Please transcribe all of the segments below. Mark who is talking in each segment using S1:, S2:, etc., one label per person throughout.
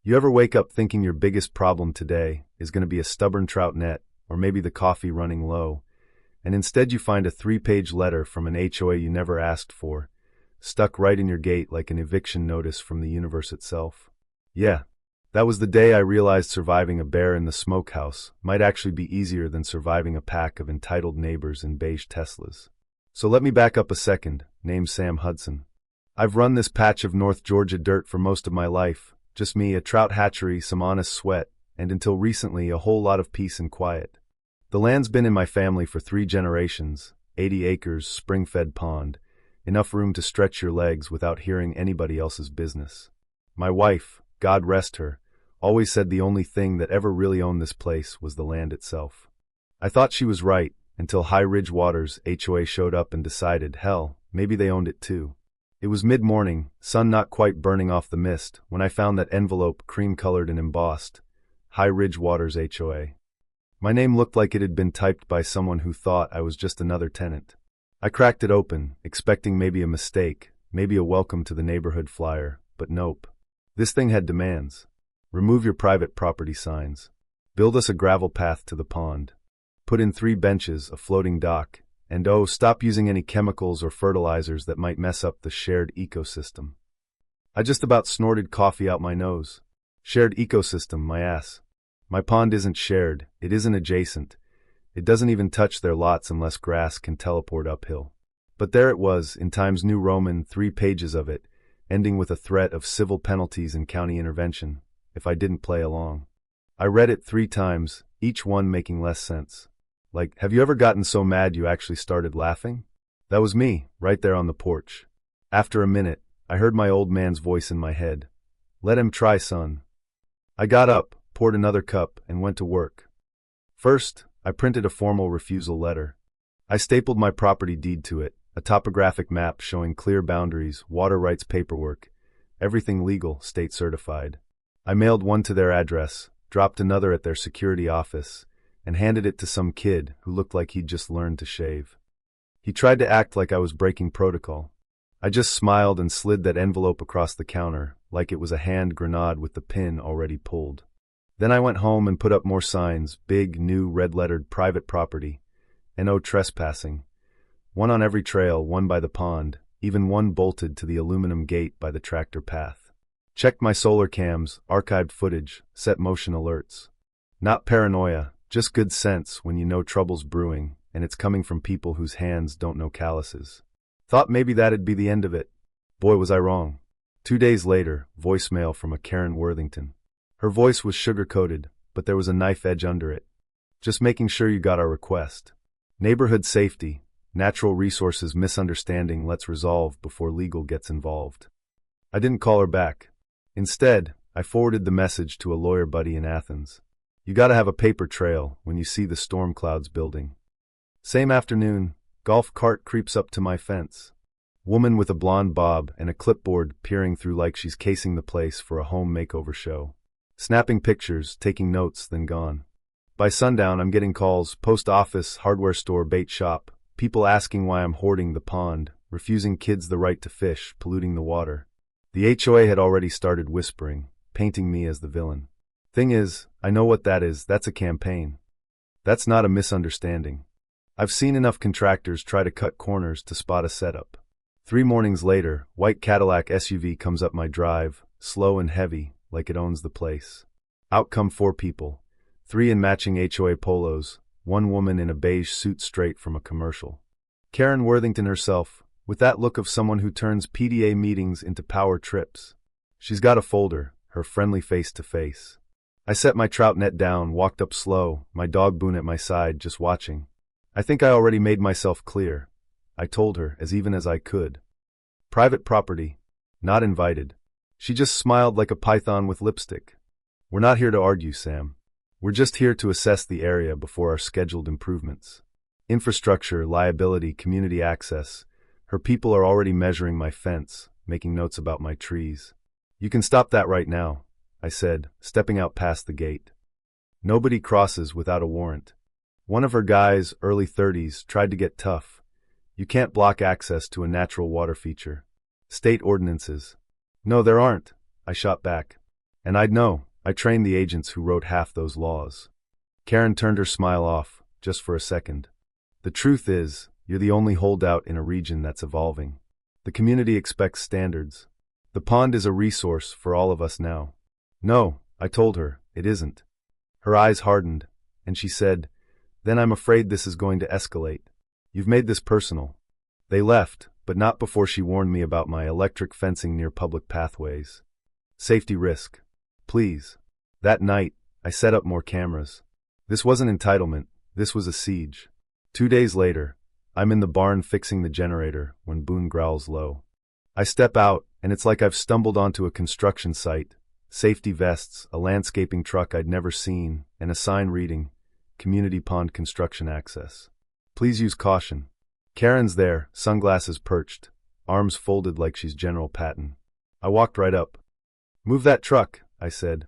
S1: You ever wake up thinking your biggest problem today is going to be a stubborn trout net, or maybe the coffee running low, and instead you find a 3-page letter from an HOA you never asked for, stuck right in your gate like an eviction notice from the universe itself? Yeah, that was the day I realized surviving a bear in the smokehouse might actually be easier than surviving a pack of entitled neighbors in beige Teslas. So let me back up a second. Name's Sam Hudson. I've run this patch of North Georgia dirt for most of my life. Just me, a trout hatchery, some honest sweat, and until recently a whole lot of peace and quiet. The land's been in my family for 3 generations, 80 acres, spring-fed pond, enough room to stretch your legs without hearing anybody else's business. My wife, God rest her, always said the only thing that ever really owned this place was the land itself. I thought she was right, until High Ridge Waters HOA showed up and decided, hell, maybe they owned it too. It was mid-morning, sun not quite burning off the mist, when I found that envelope cream-colored and embossed, High Ridge Waters HOA. My name looked like it had been typed by someone who thought I was just another tenant. I cracked it open, expecting maybe a mistake, maybe a welcome to the neighborhood flyer, but nope. This thing had demands. Remove your private property signs. Build us a gravel path to the pond. Put in 3 benches, a floating dock, and oh, stop using any chemicals or fertilizers that might mess up the shared ecosystem. I just about snorted coffee out my nose. Shared ecosystem, my ass. My pond isn't shared, it isn't adjacent. It doesn't even touch their lots unless grass can teleport uphill. But there it was, in Times New Roman, 3 pages of it, ending with a threat of civil penalties and county intervention, if I didn't play along. I read it 3 times, each one making less sense. Like, have you ever gotten so mad you actually started laughing? That was me, right there on the porch. After a minute, I heard my old man's voice in my head. Let him try, son. I got up, poured another cup, and went to work. First, I printed a formal refusal letter. I stapled my property deed to it, a topographic map showing clear boundaries, water rights paperwork, everything legal, state certified. I mailed one to their address, dropped another at their security office, and handed it to some kid who looked like he'd just learned to shave. He tried to act like I was breaking protocol. I just smiled and slid that envelope across the counter, like it was a hand grenade with the pin already pulled. Then I went home and put up more signs, big, new, red-lettered private property, no trespassing. One on every trail, one by the pond, even one bolted to the aluminum gate by the tractor path. Checked my solar cams, archived footage, set motion alerts. Not paranoia, just good sense when you know trouble's brewing, and it's coming from people whose hands don't know calluses. Thought maybe that'd be the end of it. Boy, was I wrong. 2 days later, voicemail from a Karen Worthington. Her voice was sugar-coated, but there was a knife edge under it. Just making sure you got our request. Neighborhood safety, natural resources misunderstanding let's resolve before legal gets involved. I didn't call her back. Instead, I forwarded the message to a lawyer buddy in Athens. You gotta have a paper trail when you see the storm clouds building. Same afternoon, golf cart creeps up to my fence. Woman with a blonde bob and a clipboard peering through like she's casing the place for a home makeover show. Snapping pictures, taking notes, then gone. By sundown, I'm getting calls, post office, hardware store, bait shop, people asking why I'm hoarding the pond, refusing kids the right to fish, polluting the water. The HOA had already started whispering, painting me as the villain. Thing is, I know what that is, that's a campaign. That's not a misunderstanding. I've seen enough contractors try to cut corners to spot a setup. 3 mornings later, white Cadillac SUV comes up my drive, slow and heavy, like it owns the place. Out come 4 people, 3 in matching HOA polos, 1 woman in a beige suit straight from a commercial. Karen Worthington herself, with that look of someone who turns PDA meetings into power trips. She's got a folder, her friendly face to face. I set my trout net down, walked up slow, my dog Boone at my side, just watching. I think I already made myself clear. I told her, as even as I could. Private property. Not invited. She just smiled like a python with lipstick. We're not here to argue, Sam. We're just here to assess the area before our scheduled improvements. Infrastructure, liability, community access. Her people are already measuring my fence, making notes about my trees. You can stop that right now, I said, stepping out past the gate. Nobody crosses without a warrant. One of her guys, early 30s, tried to get tough. You can't block access to a natural water feature. State ordinances. No, there aren't, I shot back. And I'd know. I trained the agents who wrote half those laws. Karen turned her smile off, just for a second. The truth is, you're the only holdout in a region that's evolving. The community expects standards. The pond is a resource for all of us now. No, I told her, it isn't. Her eyes hardened, and she said, then I'm afraid this is going to escalate. You've made this personal. They left, but not before she warned me about my electric fencing near public pathways. Safety risk. Please. That night, I set up more cameras. This wasn't entitlement, this was a siege. 2 days later, I'm in the barn fixing the generator when Boone growls low. I step out, and it's like I've stumbled onto a construction site. Safety vests, a landscaping truck I'd never seen, and a sign reading, Community Pond Construction Access. Please use caution. Karen's there, sunglasses perched, arms folded like she's General Patton. I walked right up. Move that truck, I said.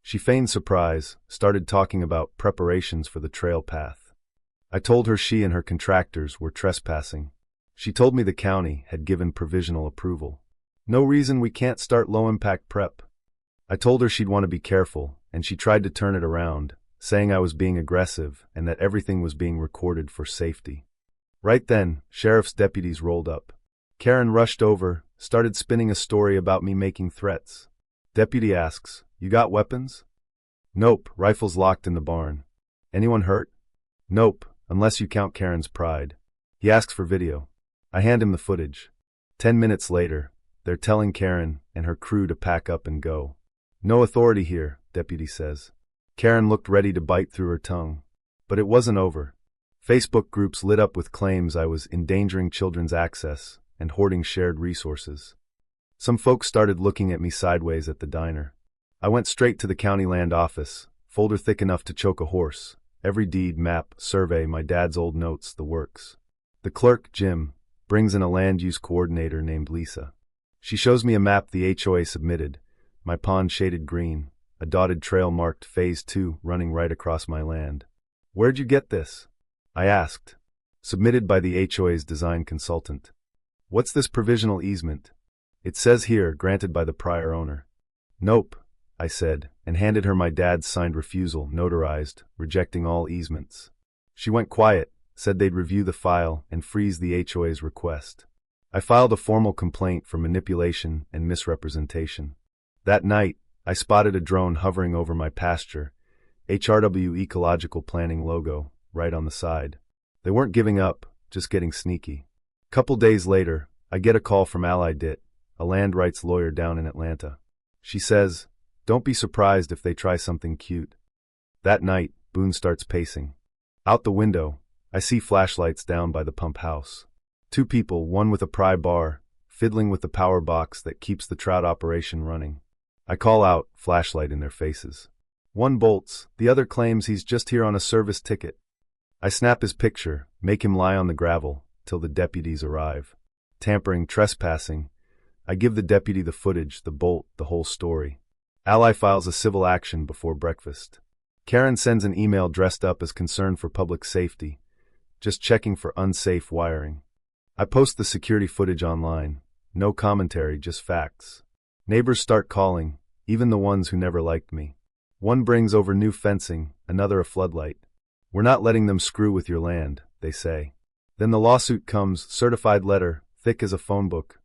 S1: She feigned surprise, started talking about preparations for the trail path. I told her she and her contractors were trespassing. She told me the county had given provisional approval. No reason we can't start low-impact prep. I told her she'd want to be careful, and she tried to turn it around, saying I was being aggressive and that everything was being recorded for safety. Right then, sheriff's deputies rolled up. Karen rushed over, started spinning a story about me making threats. Deputy asks, you got weapons? Nope, rifles locked in the barn. Anyone hurt? Nope, unless you count Karen's pride. He asks for video. I hand him the footage. 10 minutes later, they're telling Karen and her crew to pack up and go. No authority here, deputy says. Karen looked ready to bite through her tongue. But it wasn't over. Facebook groups lit up with claims I was endangering children's access and hoarding shared resources. Some folks started looking at me sideways at the diner. I went straight to the county land office, folder thick enough to choke a horse, every deed, map, survey, my dad's old notes, the works. The clerk, Jim, brings in a land use coordinator named Lisa. She shows me a map the HOA submitted, my pond shaded green, a dotted trail marked Phase 2 running right across my land. Where'd you get this? I asked. Submitted by the HOA's design consultant. What's this provisional easement? It says here, granted by the prior owner. Nope, I said, and handed her my dad's signed refusal, notarized, rejecting all easements. She went quiet, said they'd review the file and freeze the HOA's request. I filed a formal complaint for manipulation and misrepresentation. That night, I spotted a drone hovering over my pasture, HRW Ecological Planning logo, right on the side. They weren't giving up, just getting sneaky. Couple days later, I get a call from Ally Ditt, a land rights lawyer down in Atlanta. She says, don't be surprised if they try something cute. That night, Boone starts pacing. Out the window, I see flashlights down by the pump house. 2 people, one with a pry bar, fiddling with the power box that keeps the trout operation running. I call out, flashlight in their faces. One bolts, the other claims he's just here on a service ticket. I snap his picture, make him lie on the gravel, till the deputies arrive. Tampering, trespassing. I give the deputy the footage, the bolt, the whole story. Ally files a civil action before breakfast. Karen sends an email dressed up as concern for public safety, just checking for unsafe wiring. I post the security footage online. No commentary, just facts. Neighbors start calling, even the ones who never liked me. One brings over new fencing, another a floodlight. We're not letting them screw with your land, they say. Then the lawsuit comes, certified letter, thick as a phone book.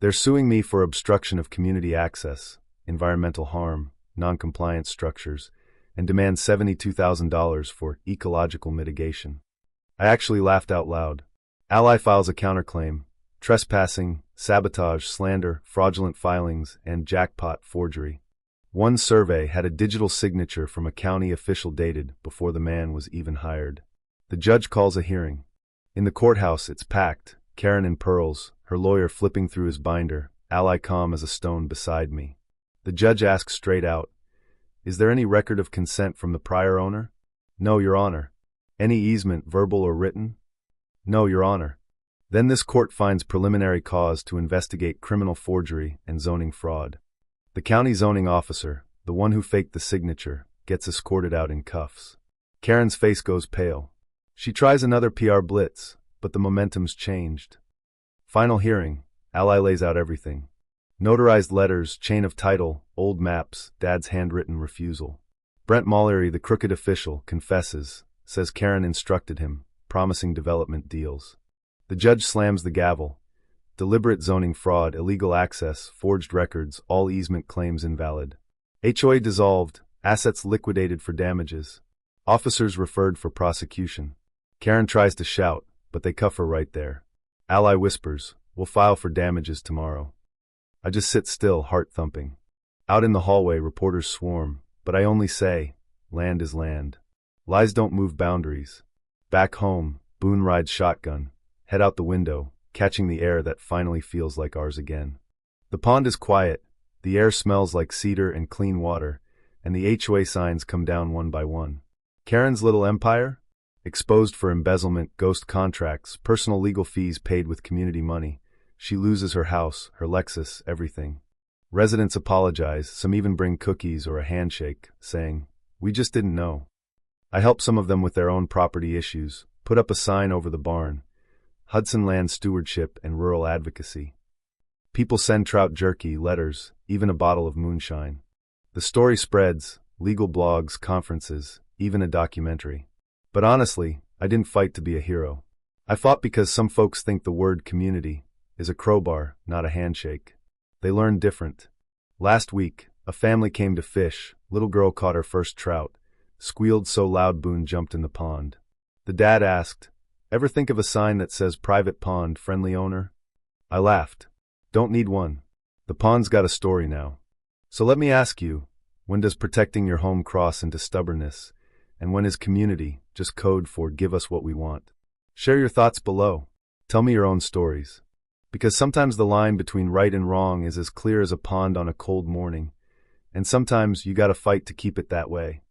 S1: They're suing me for obstruction of community access, environmental harm, non-compliant structures, and demand $72,000 for ecological mitigation. I actually laughed out loud. Ally files a counterclaim, trespassing, sabotage, slander, fraudulent filings, and jackpot forgery. One survey had a digital signature from a county official dated before the man was even hired. The judge calls a hearing. In the courthouse, it's packed, Karen in pearls, her lawyer flipping through his binder, Ally calm as a stone beside me. The judge asks straight out, is there any record of consent from the prior owner? No, Your Honor. Any easement, verbal or written? No, Your Honor. Then this court finds preliminary cause to investigate criminal forgery and zoning fraud. The county zoning officer, the one who faked the signature, gets escorted out in cuffs. Karen's face goes pale. She tries another PR blitz, but the momentum's changed. Final hearing, Ally lays out everything. Notarized letters, chain of title, old maps, Dad's handwritten refusal. Brent Mallory, the crooked official, confesses, says Karen instructed him, promising development deals. The judge slams the gavel. Deliberate zoning fraud, illegal access, forged records, all easement claims invalid. HOA dissolved, assets liquidated for damages. Officers referred for prosecution. Karen tries to shout, but they cuff her right there. Ally whispers, "We'll file for damages tomorrow." I just sit still, heart thumping. Out in the hallway, reporters swarm, but I only say, land is land. Lies don't move boundaries. Back home, Boone rides shotgun, head out the window, catching the air that finally feels like ours again. The pond is quiet, the air smells like cedar and clean water, and the HOA signs come down one by one. Karen's little empire? Exposed for embezzlement, ghost contracts, personal legal fees paid with community money. She loses her house, her Lexus, everything. Residents apologize, some even bring cookies or a handshake, saying, "We just didn't know." I help some of them with their own property issues, put up a sign over the barn. Hudson Land Stewardship and Rural Advocacy. People send Trout jerky, letters, even a bottle of moonshine. The story spreads, legal blogs, conferences, even a documentary. But honestly, I didn't fight to be a hero. I fought because some folks think the word community is a crowbar, not a handshake. They learn different. Last week, a family came to fish, little girl caught her first trout, squealed so loud Boone jumped in the pond. The dad asked, "Ever think of a sign that says private pond, friendly owner?" I laughed. Don't need one. The pond's got a story now. So let me ask you, when does protecting your home cross into stubbornness? And when is community just code for give us what we want? Share your thoughts below. Tell me your own stories. Because sometimes the line between right and wrong is as clear as a pond on a cold morning, and sometimes you gotta fight to keep it that way.